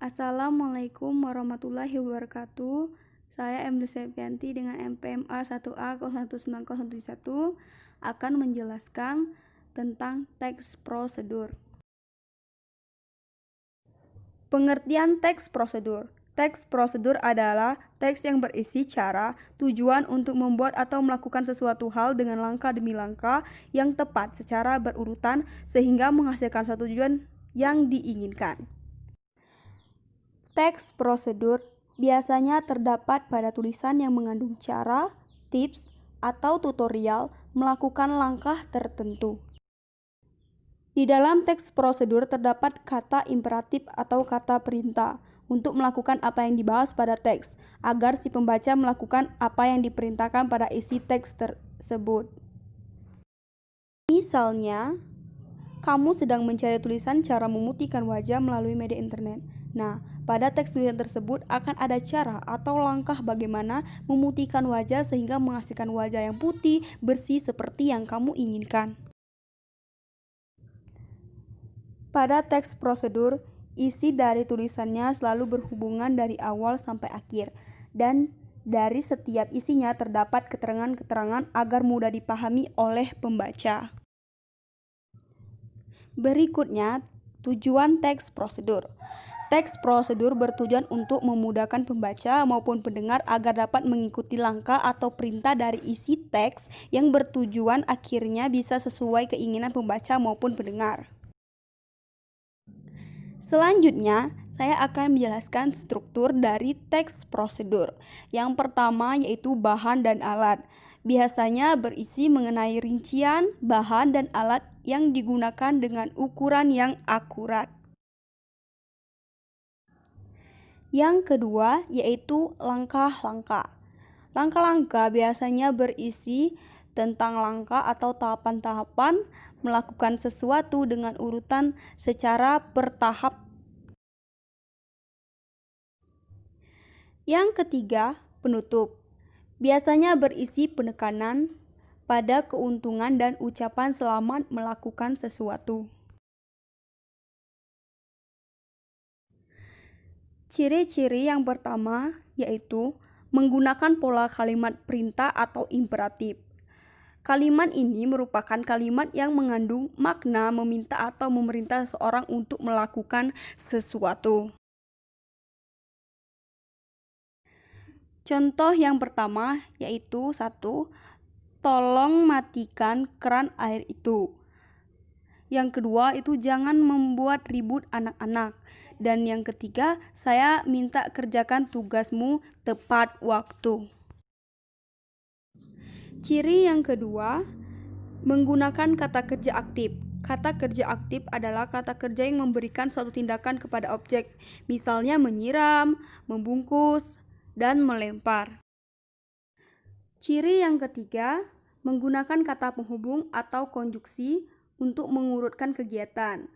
Assalamualaikum warahmatullahi wabarakatuh. Saya M. Septianti dengan MPMA 1A 019071 akan menjelaskan tentang teks prosedur. Pengertian teks prosedur. Teks prosedur adalah teks yang berisi cara, tujuan untuk membuat atau melakukan sesuatu hal dengan langkah demi langkah yang tepat secara berurutan sehingga menghasilkan suatu tujuan yang diinginkan. Teks prosedur biasanya terdapat pada tulisan yang mengandung cara, tips, atau tutorial melakukan langkah tertentu. Di dalam teks prosedur terdapat kata imperatif atau kata perintah untuk melakukan apa yang dibahas pada teks, agar si pembaca melakukan apa yang diperintahkan pada isi teks tersebut. Misalnya, kamu sedang mencari tulisan cara memutihkan wajah melalui media internet. Nah, pada teks tulisan tersebut akan ada cara atau langkah bagaimana memutihkan wajah sehingga menghasilkan wajah yang putih, bersih seperti yang kamu inginkan. Pada teks prosedur, isi dari tulisannya selalu berhubungan dari awal sampai akhir, dan dari setiap isinya terdapat keterangan-keterangan agar mudah dipahami oleh pembaca. Berikutnya, tujuan teks prosedur. Teks prosedur bertujuan untuk memudahkan pembaca maupun pendengar agar dapat mengikuti langkah atau perintah dari isi teks yang bertujuan akhirnya bisa sesuai keinginan pembaca maupun pendengar. Selanjutnya, saya akan menjelaskan struktur dari teks prosedur. Yang pertama yaitu bahan dan alat. Biasanya berisi mengenai rincian, bahan, dan alat yang digunakan dengan ukuran yang akurat. Yang kedua yaitu langkah-langkah. Langkah-langkah biasanya berisi tentang langkah atau tahapan-tahapan melakukan sesuatu dengan urutan secara bertahap. Yang ketiga, penutup. Biasanya berisi penekanan pada keuntungan dan ucapan selamat melakukan sesuatu. Ciri-ciri yang pertama yaitu menggunakan pola kalimat perintah atau imperatif. Kalimat ini merupakan kalimat yang mengandung makna meminta atau memerintah seseorang untuk melakukan sesuatu. Contoh yang pertama yaitu 1. Tolong matikan keran air itu. Yang kedua itu jangan membuat ribut anak-anak. Dan yang ketiga, saya minta kerjakan tugasmu tepat waktu. Ciri yang kedua, menggunakan kata kerja aktif. Kata kerja aktif adalah kata kerja yang memberikan suatu tindakan kepada objek, misalnya menyiram, membungkus, dan melempar. Ciri yang ketiga, menggunakan kata penghubung atau konjuksi untuk mengurutkan kegiatan.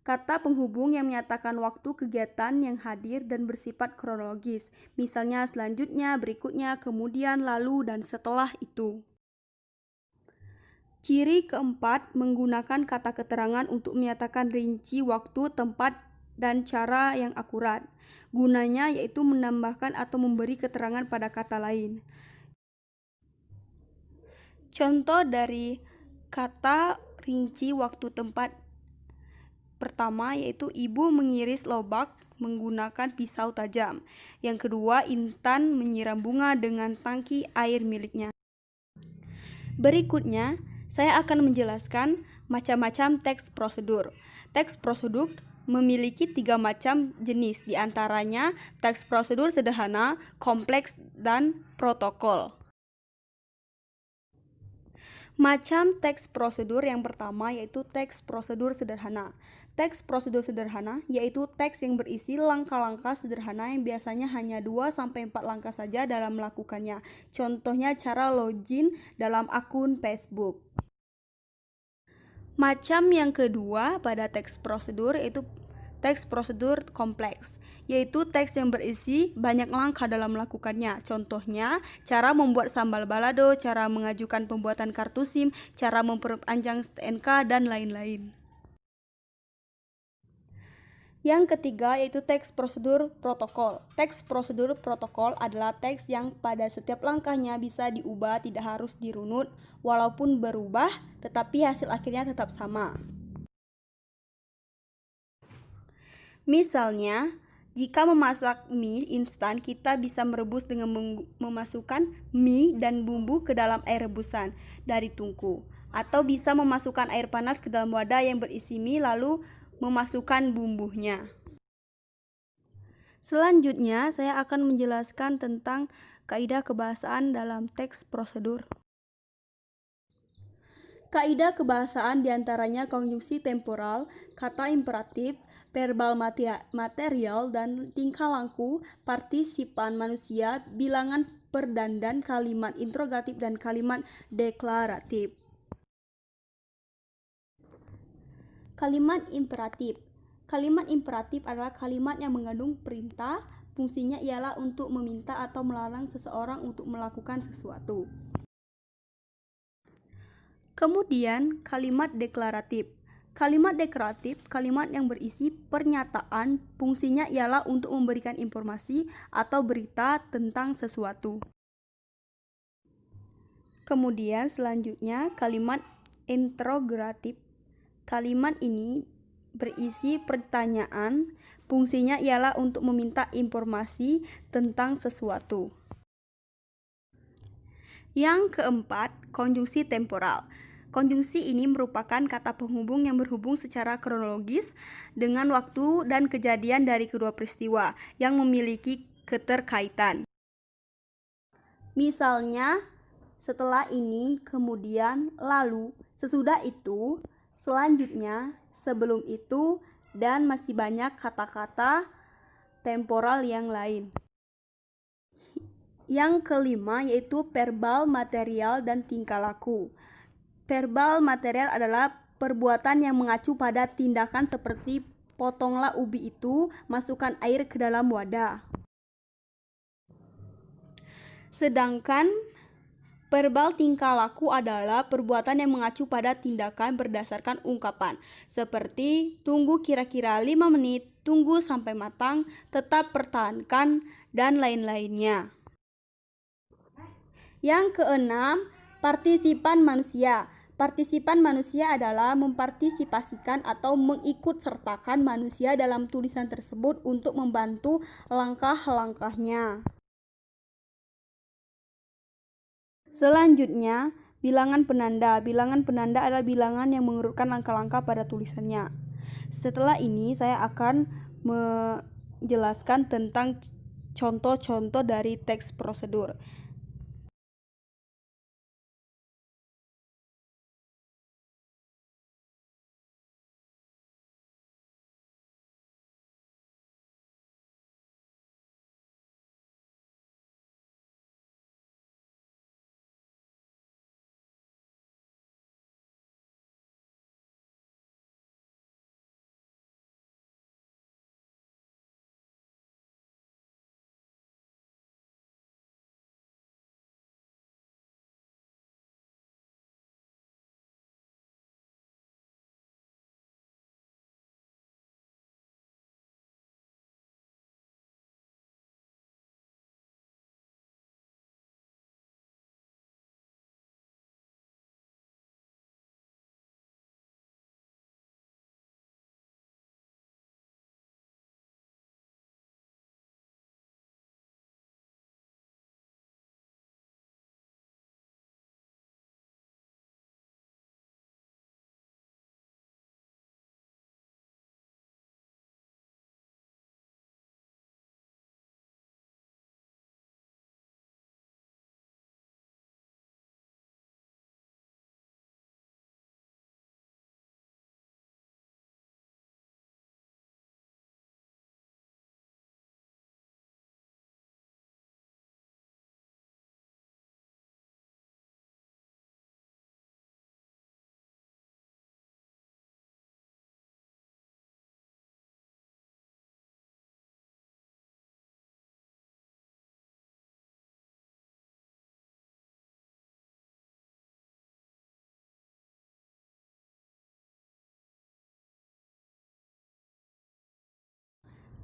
Kata penghubung yang menyatakan waktu kegiatan yang hadir dan bersifat kronologis, misalnya selanjutnya, berikutnya, kemudian, lalu, dan setelah itu. Ciri keempat, menggunakan kata keterangan untuk menyatakan rinci waktu, tempat, dan cara yang akurat. Gunanya yaitu menambahkan atau memberi keterangan pada kata lain. Contoh dari kata rinci waktu tempat pertama yaitu ibu mengiris lobak menggunakan pisau tajam. Yang kedua, Intan menyiram bunga dengan tangki air miliknya. Berikutnya, saya akan menjelaskan macam-macam teks prosedur. Teks prosedur memiliki 3 macam jenis, diantaranya teks prosedur sederhana, kompleks, dan protokol. Macam teks prosedur yang pertama yaitu teks prosedur sederhana. Teks prosedur sederhana yaitu teks yang berisi langkah-langkah sederhana yang biasanya hanya 2-4 langkah saja dalam melakukannya. Contohnya cara login dalam akun Facebook. Macam yang kedua pada teks prosedur yaitu teks prosedur kompleks, yaitu teks yang berisi banyak langkah dalam melakukannya. Contohnya, cara membuat sambal balado, cara mengajukan pembuatan kartu SIM, cara memperpanjang STNK, dan lain-lain. Yang ketiga yaitu teks prosedur protokol. Teks prosedur protokol adalah teks yang pada setiap langkahnya bisa diubah, tidak harus dirunut, walaupun berubah, tetapi hasil akhirnya tetap sama. Misalnya, jika memasak mie instan, kita bisa merebus dengan memasukkan mie dan bumbu ke dalam air rebusan dari tungku. Atau bisa memasukkan air panas ke dalam wadah yang berisi mie lalu memasukkan bumbunya. Selanjutnya, saya akan menjelaskan tentang kaidah kebahasaan dalam teks prosedur. Kaidah kebahasaan diantaranya konjungsi temporal, kata imperatif, verbal material, dan tingkah laku, partisipan manusia, bilangan perdandan, kalimat interrogatif, dan kalimat deklaratif. Kalimat imperatif. Kalimat imperatif adalah kalimat yang mengandung perintah. Fungsinya ialah untuk meminta atau melarang seseorang untuk melakukan sesuatu. Kemudian, kalimat deklaratif. Kalimat deklaratif, kalimat yang berisi pernyataan, fungsinya ialah untuk memberikan informasi atau berita tentang sesuatu. Kemudian selanjutnya, kalimat interrogatif. Kalimat ini berisi pertanyaan, fungsinya ialah untuk meminta informasi tentang sesuatu. Yang keempat, konjungsi temporal. Konjungsi ini merupakan kata penghubung yang berhubung secara kronologis dengan waktu dan kejadian dari kedua peristiwa yang memiliki keterkaitan. Misalnya, setelah ini, kemudian, lalu, sesudah itu, selanjutnya, sebelum itu, dan masih banyak kata-kata temporal yang lain. Yang kelima yaitu verbal material dan tingkah laku. Verbal material adalah perbuatan yang mengacu pada tindakan seperti potonglah ubi itu, masukkan air ke dalam wadah. Sedangkan verbal tingkah laku adalah perbuatan yang mengacu pada tindakan berdasarkan ungkapan, seperti tunggu kira-kira 5 menit, tunggu sampai matang, tetap pertahankan, dan lain-lainnya. Yang keenam, partisipan manusia. Partisipan manusia adalah mempartisipasikan atau mengikutsertakan manusia dalam tulisan tersebut untuk membantu langkah-langkahnya. Selanjutnya, bilangan penanda. Bilangan penanda adalah bilangan yang mengurutkan langkah-langkah pada tulisannya. Setelah ini, saya akan menjelaskan tentang contoh-contoh dari teks prosedur.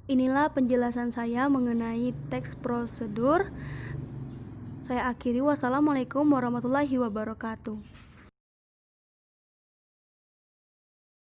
Inilah penjelasan saya mengenai teks prosedur. Saya akhiri. Wassalamualaikum warahmatullahi wabarakatuh.